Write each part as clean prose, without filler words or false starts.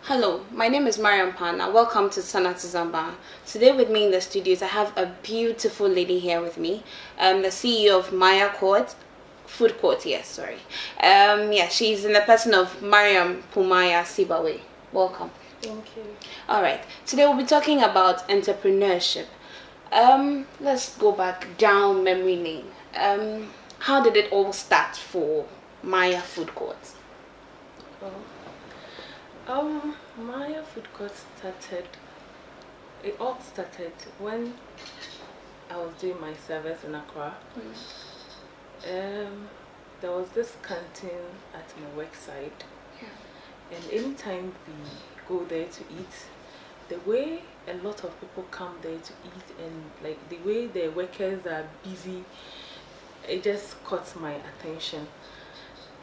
Hello, my name is Mariam Puumaiya. Welcome to Sanat Zamba. Today with me in the studios, I have a beautiful lady here with me, the CEO of Maya Court, Food Court, yes, sorry. She's in the person of Mariam Puumaiya Sibawe. Welcome. Thank you. All right, today we'll be talking about entrepreneurship. Let's go back down memory lane. How did it all start for Maya Food Court? Maya Food Court it all started when I was doing my service in Accra. There was this canteen at my work site, and anytime we go there to eat, the way a lot of people come there to eat and like the way the workers are busy, it just caught my attention.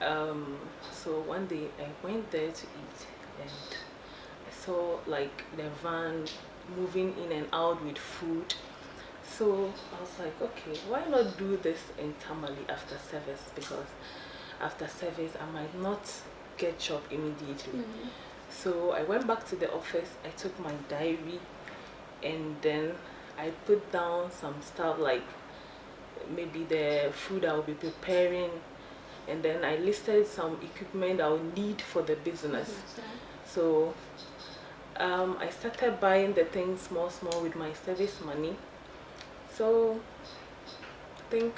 So one day I went there to eat and I saw like the van moving in and out with food. So I was like, okay, why not do this in Tamale after service? Because after service I might not get job immediately. So I went back to the office, I took my diary, and then I put down some stuff like maybe the food I will be preparing, and then I listed some equipment I would need for the business. So I started buying the things small with my service money. So I think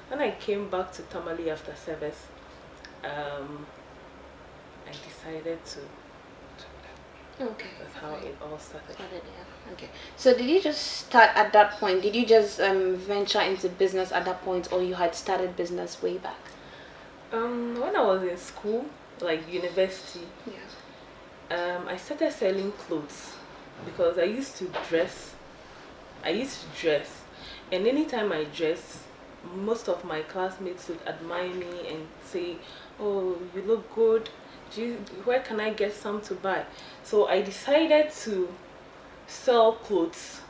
when I came back to Tamale after service, I decided to. Okay. That's how it all started. Okay. So did you just start at that point? Did you just venture into business at that point, or you had started business way back? When I was in school, like university, I started selling clothes because I used to dress, and anytime I dress, most of my classmates would admire me and say, oh, you look good, where can I get some to buy? So I decided to sell clothes.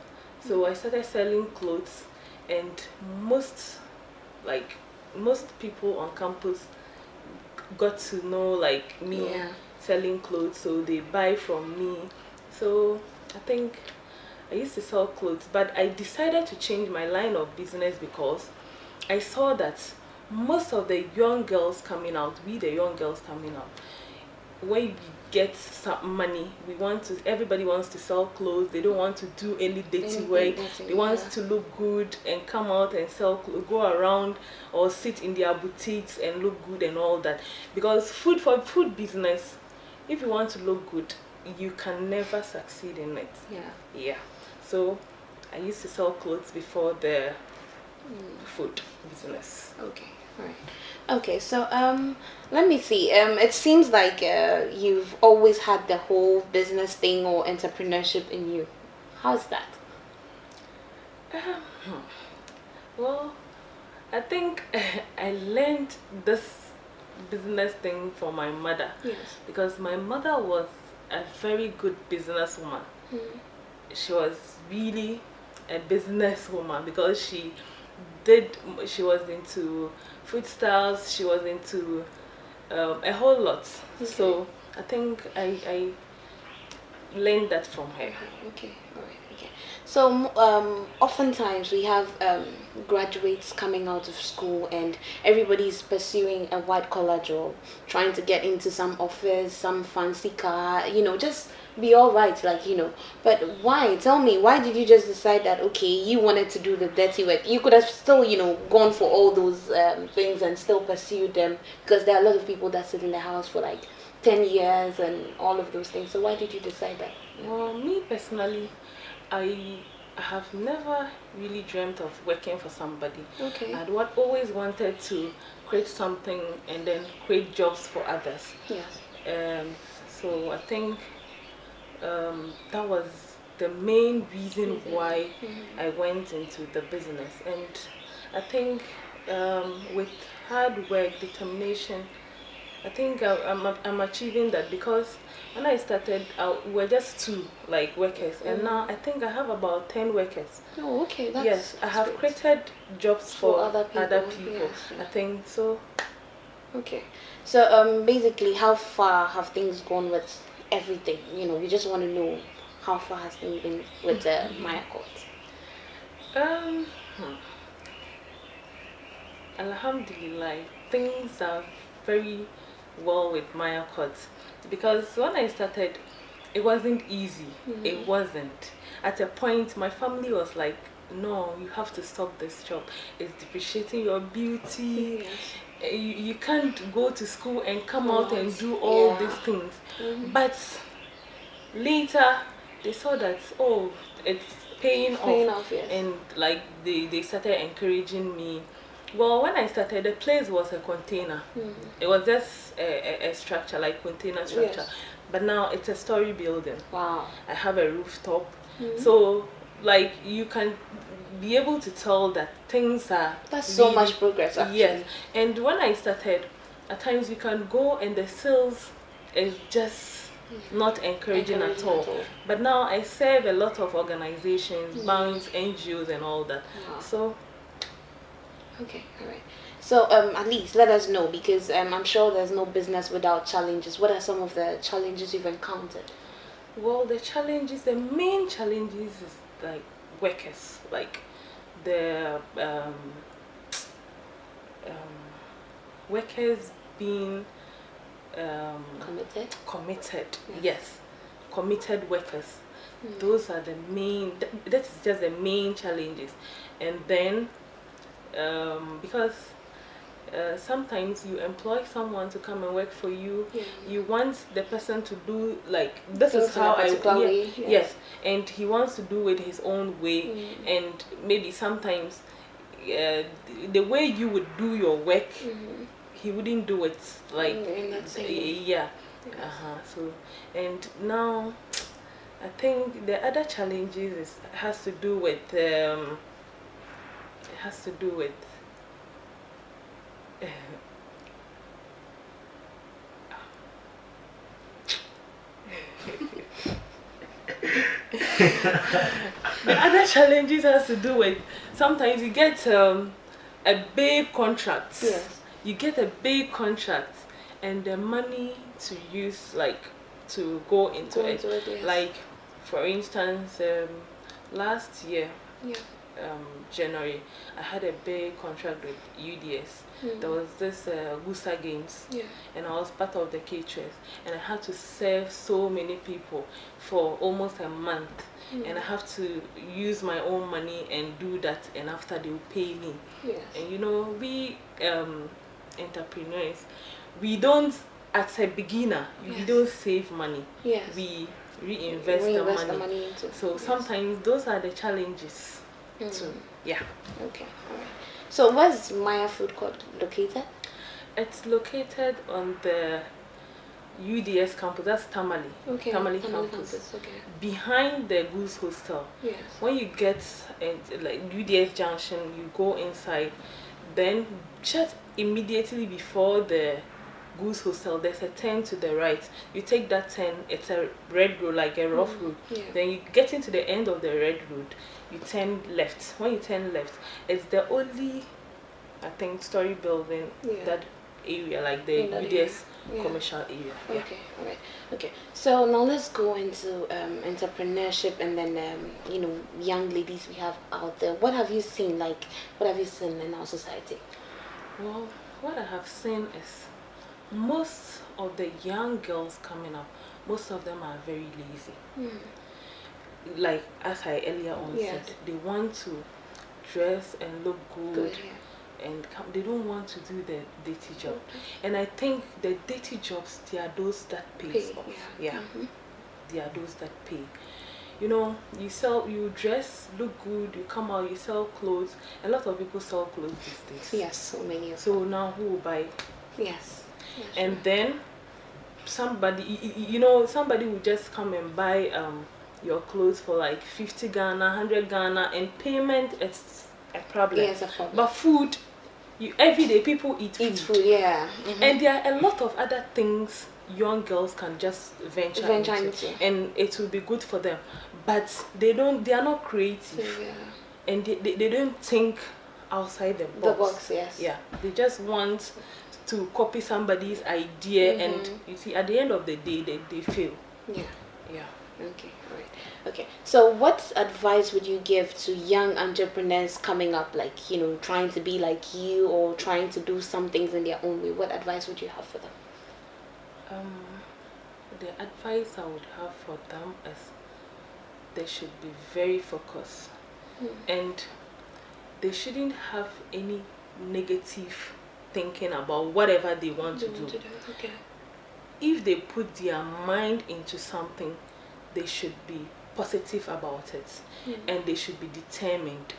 So I started selling clothes, and most people on campus got to know like me selling clothes, so they buy from me. So I think I used to sell clothes, but I decided to change my line of business because I saw that most of the young girls coming out, when we get some money, everybody wants to sell clothes. They don't want to do any dirty work. They want to look good and come out and sell clothes, go around or sit in their boutiques and look good and all that. Because for food business, if you want to look good, you can never succeed in it. So I used to sell clothes before the food business. Okay. All right. Okay, so let me see. It seems like you've always had the whole business thing or entrepreneurship in you. How's that? Well, I think I learned this business thing from my mother. Because my mother was a very good businesswoman. She was really a businesswoman because she was into foodstuffs, she was into a whole lot. So I think I learned that from her. Okay, all right, okay. So oftentimes we have graduates coming out of school and everybody's pursuing a white collar job, trying to get into some office, some fancy car, just be all right, but why? Tell me, why did you just decide that, okay, you wanted to do the dirty work? You could have still, gone for all those things and still pursued them, because there are a lot of people that sit in the house for like 10 years and all of those things. So why did you decide that? Well, me personally, I have never really dreamt of working for somebody. Okay. I'd always wanted to create something and then create jobs for others. So I think that was the main reason why I went into the business. And I think with hard work, determination, I think I'm achieving that, because when I started, we were just 2 workers, and now I think I have about 10 workers. Oh, okay. Yes, I have created jobs for other people. I think so. Okay. So basically, how far have things gone with everything. We just want to know how far has it been with the Maya Court. Um, Alhamdulillah, things are very well with Maya Court, because when I started, it wasn't easy. It wasn't. At a point, my family was like, no, you have to stop this job. It's depreciating your beauty. Yes. You can't go to school and come out and do all these things. But later, they saw that, oh, it's paying off. Yes. And like they started encouraging me. Well, when I started, the place was a container. It was just a structure, like container structure. Yes. But now it's a story building. Wow. I have a rooftop. So, like, you can be able to tell that things are... That's so much progress, actually. Yes. And when I started, at times you can go and the sales is just not encouraging at all. But now I serve a lot of organizations, banks, NGOs and all that. Wow. So... Okay, all right. So at least let us know, because I'm sure there's no business without challenges. What are some of the challenges you've encountered? Well, the main challenges is like workers, like the workers being committed. Yes, committed workers. Those are the main. That is just the main challenges, and then because sometimes you employ someone to come and work for you. You want the person to do like this is how yes, and he wants to do it his own way, and maybe sometimes the way you would do your work, he wouldn't do it like so. And now I think the other challenges has to do with the other challenges has to do with sometimes you get a big contract. Yes. You get a big contract and the money to use, like to go into it. Yes. Like for instance, last year, January, I had a big contract with UDS. There was this Gusa Games, and I was part of the caterers, and I had to serve so many people for almost a month, and I have to use my own money and do that, and after they will pay me. And we entrepreneurs, we don't, as a beginner, we don't save money. We reinvest the money into. So sometimes those are the challenges too. Okay, all right. So where's Maya Food Court located? It's located on the UDS campus. That's Tamale. Tamale campus. Behind the Goose Hostel. When you get like UDS Junction, you go inside. Then just immediately before the Goose Hostel, there's a turn to the right. You take that turn. It's a red road, like a rough road. Then you get into the end of the red road. You turn left. When you turn left, it's the only, I think, story building that area, like the UDS commercial area. Okay, all right. Okay, so now let's go into entrepreneurship, and then young ladies we have out there. What have you seen? Like, what have you seen in our society? Well, what I have seen is most of the young girls coming up, most of them are very lazy. Like as I earlier on said, they want to dress and look good, and they don't want to do the dirty job. And I think the dirty jobs, they are those that pay off. They are those that pay. You dress, look good, you come out, you sell clothes. A lot of people sell clothes these days. Yes, so many of So them. now who will buy? Yes. And then somebody, somebody will just come and buy your clothes for like 50 Ghana, 100 Ghana, and payment is a problem. Yes, a problem. But food, every day people eat food. And there are a lot of other things young girls can just venture into, and it will be good for them. But they are not creative, and they don't think outside the box. They just want to copy somebody's idea, and you see, at the end of the day, they fail. Yeah. Yeah. Okay, right. Okay. So what advice would you give to young entrepreneurs coming up, like, trying to be like you or trying to do some things in their own way? What advice would you have for them? Um, the advice I would have for them is they should be very focused, and they shouldn't have any negative thinking about whatever they want to do. Okay. If they put their mind into something, they should be positive about it, and they should be determined.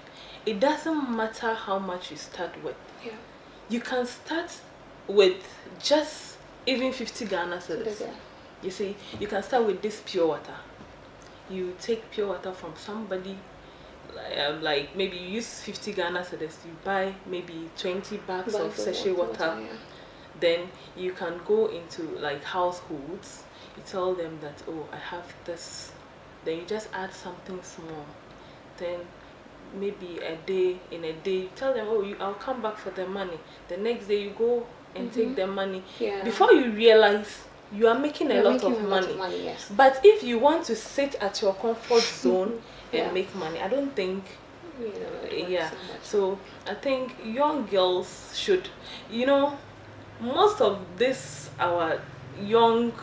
It doesn't matter how much you start with. Yeah. You can start with just even 50 Ghana cedis. Yeah. You see, you can start with this pure water. You take pure water from somebody, like maybe you use 50 Ghana cedis, you buy maybe 20 bags of sachet water. Yeah. Then you can go into like households. You tell them that, oh, I have this. Then you just add something small. Then maybe in a day, you tell them, oh, I'll come back for the money. The next day you go and take the money. Yeah. Before you realize, you are making a lot of money. Yes. But if you want to sit at your comfort zone Yeah. and make money, I don't think. Yeah. So I think young girls should, most of this our young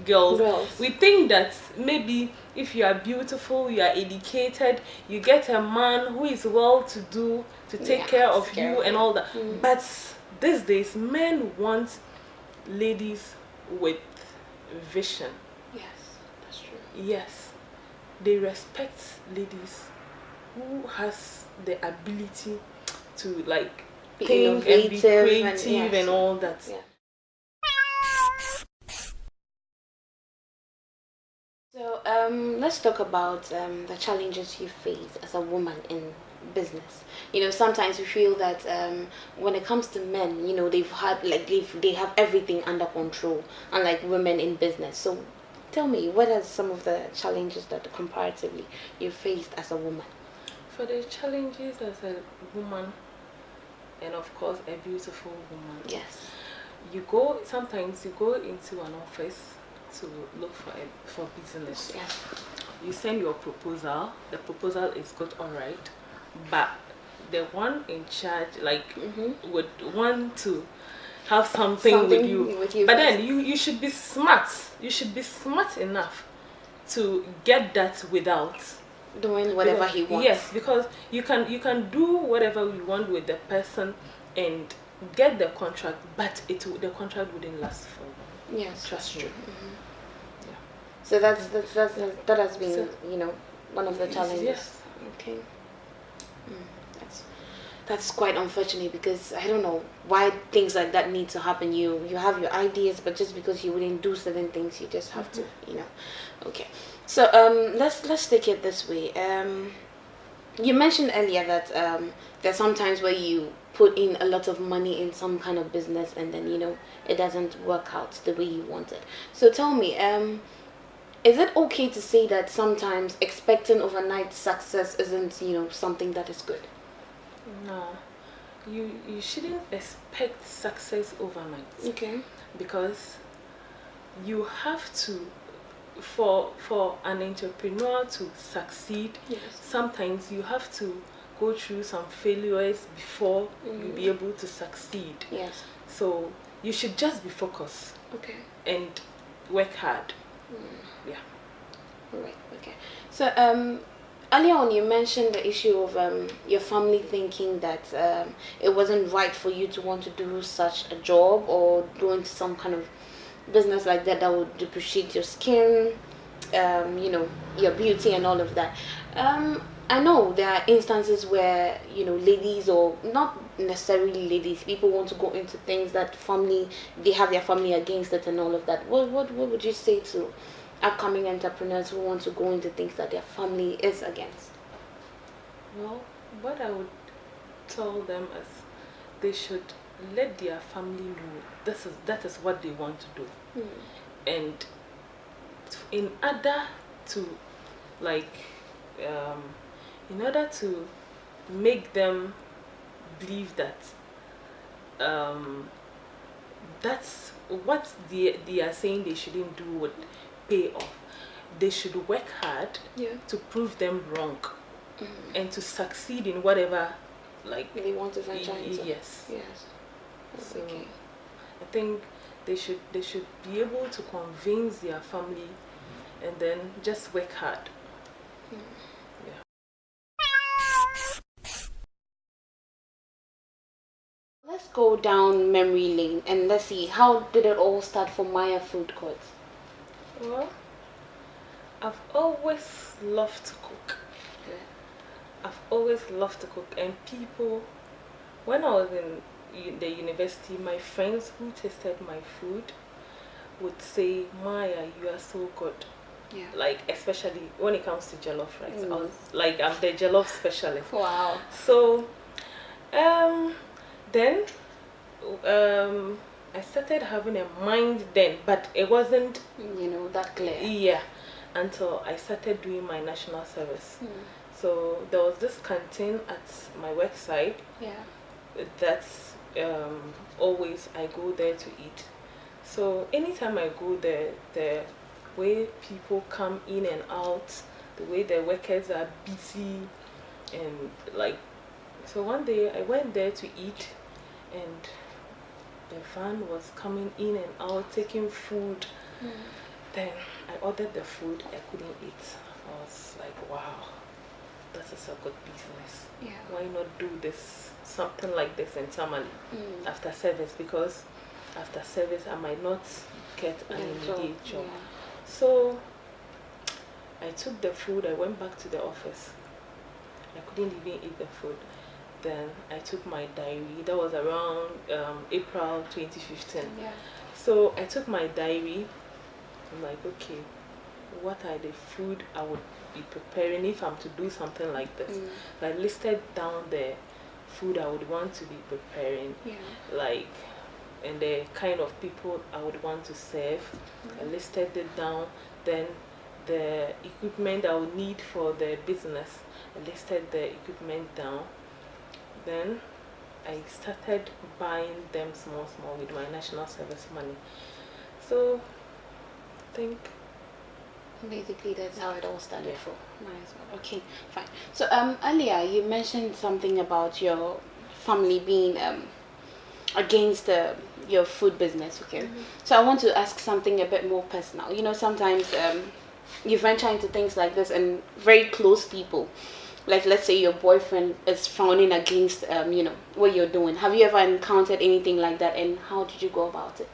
girls, we think that maybe if you are beautiful, you are educated, you get a man who is well to do to take care of you and all that. But these days, men want ladies with vision. Yes, that's true. Yes, they respect ladies who has the ability to like Be think and be creative and, and all that. Yeah. So let's talk about the challenges you face as a woman in business. Sometimes we feel that when it comes to men, they've had like they have everything under control, unlike women in business. So tell me, what are some of the challenges that comparatively you faced as a woman? For the challenges as a woman, and of course a beautiful woman. Yes. Sometimes you go into an office to look for business. Yeah. You send your proposal. The proposal is good, all right, but the one in charge would want to have something with you. But then you should be smart. You should be smart enough to get that without doing whatever he wants. Yes, because you can do whatever you want with the person and get the contract, but the contract wouldn't last for long. Yes, Trust me. Yeah. So that has been one of the challenges. Yes. Okay. That's quite unfortunate, because I don't know why things like that need to happen. You have your ideas, but just because you wouldn't do certain things, you just have to, Okay. So let's take it this way. You mentioned earlier that there's sometimes where you put in a lot of money in some kind of business and then it doesn't work out the way you want it. So tell me, is it okay to say that sometimes expecting overnight success isn't something that is good? No, you shouldn't expect success overnight. Okay. Because you have to, for an entrepreneur to succeed, yes, sometimes you have to go through some failures before you'll be able to succeed. Yes. So you should just be focused. Okay. And work hard. Yeah. All right. Okay. So earlier on, you mentioned the issue of your family thinking that it wasn't right for you to want to do such a job or go into some kind of business like that would depreciate your skin, your beauty and all of that. I know there are instances where ladies, or not necessarily ladies, people want to go into things that they have their family against it and all of that. What would you say to upcoming entrepreneurs who want to go into things that their family is against? Well, what I would tell them is they should let their family know that is what they want to do. And in order to make them believe that that's what they are saying they shouldn't do would pay off. They should work hard to prove them wrong and to succeed in whatever they want to venture into. Yes. So Okay. I think they should be able to convince their family and then just work hard. Yeah. Let's go down memory lane and let's see, how did it all start for Maya Food Court? Well, I've always loved to cook. I've always loved to cook, and people, when I was in the university, my friends who tasted my food would say, Maya, you are so good. Yeah. Like, especially when it comes to jollof rice. I was like, I'm the jollof specialist. Wow. So, then I started having a mind then, but it wasn't, that clear. Yeah, until I started doing my national service. So there was this canteen at my work site. Yeah. That's always I go there to eat. So anytime I go there, the way people come in and out, the way the workers are busy, and so one day I went there to eat, and the van was coming in and out taking food. Then I ordered the food, I couldn't eat. I was like, wow, this is a good business. Yeah. Why not do something like this in Tamale after service? Because after service I might not get an immediate job. Yeah. So I took the food, I went back to the office. I couldn't even eat the food. Then I took my diary. That was around April 2015. Yeah. So I took my diary. I'm like, okay, what are the food I would be preparing if I'm to do something like this? So I listed down the food I would want to be preparing, and the kind of people I would want to serve. I listed it down. Then the equipment I would need for the business, I listed the equipment down. Then I started buying them small with my national service money. So I think basically that's how it all started for Maya as well. Okay, fine. So earlier you mentioned something about your family being against your food business. Okay, so I want to ask something a bit more personal. Sometimes you venture into things like this and very close people, like let's say your boyfriend is frowning against what you're doing. Have you ever encountered anything like that, and how did you go about it?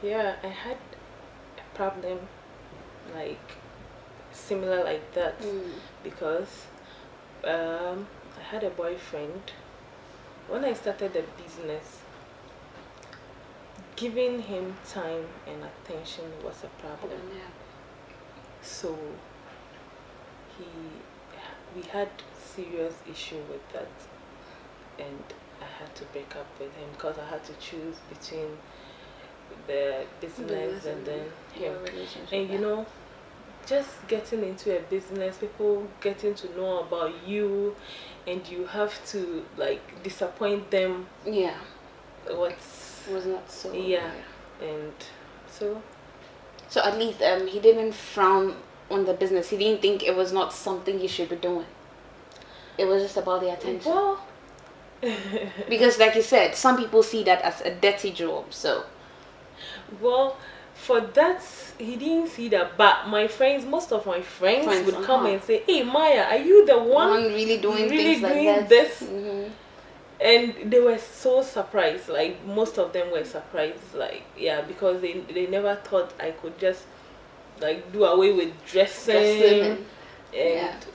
Yeah, I had a problem similar like that, because I had a boyfriend. When I started the business, giving him time and attention was a problem. So we had serious issue with that, and I had to break up with him because I had to choose between the business and then him. And just getting into a business, people getting to know about you, and you have to disappoint them. Yeah. Was not so. Yeah. And so at least he didn't frown on the business. He didn't think it was not something he should be doing. It was just about the attention. Well, because like you said, some people see that as a dirty job. So well, for that he didn't see that, but most of my friends would come and say, hey Maya, are you the one really doing things like that? This? And they were so surprised, most of them were surprised, because they never thought I could just do away with dressing and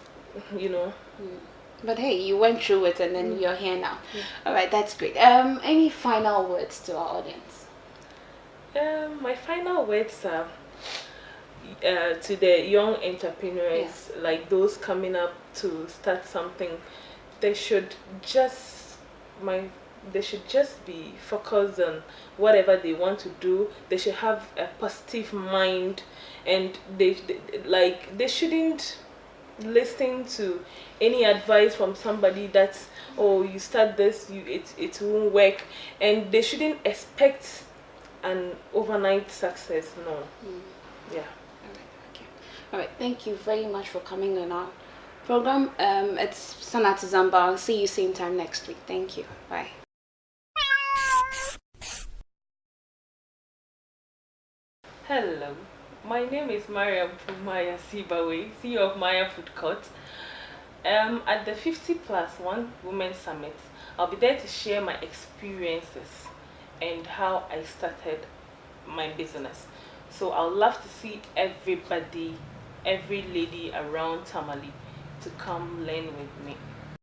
But hey, you went through it and then you're here now. All right, that's great. Any final words to our audience? My final words are to the young entrepreneurs, those coming up to start something. They should just be focused on whatever they want to do. They should have a positive mind, and they shouldn't listening to any advice from somebody that's, oh, you start this, it won't work, and they shouldn't expect an overnight success. No. Yeah. All right. Okay. All right. Thank you very much for coming on our program. It's Sanat Zamba. I'll see you same time next week. Thank you. Bye. Hello, my name is Mariam Puumaiya, CEO of Maya Food Court. At the 50 plus 1 Women Summit, I'll be there to share my experiences and how I started my business. So I'd love to see everybody, every lady around Tamale to come learn with me.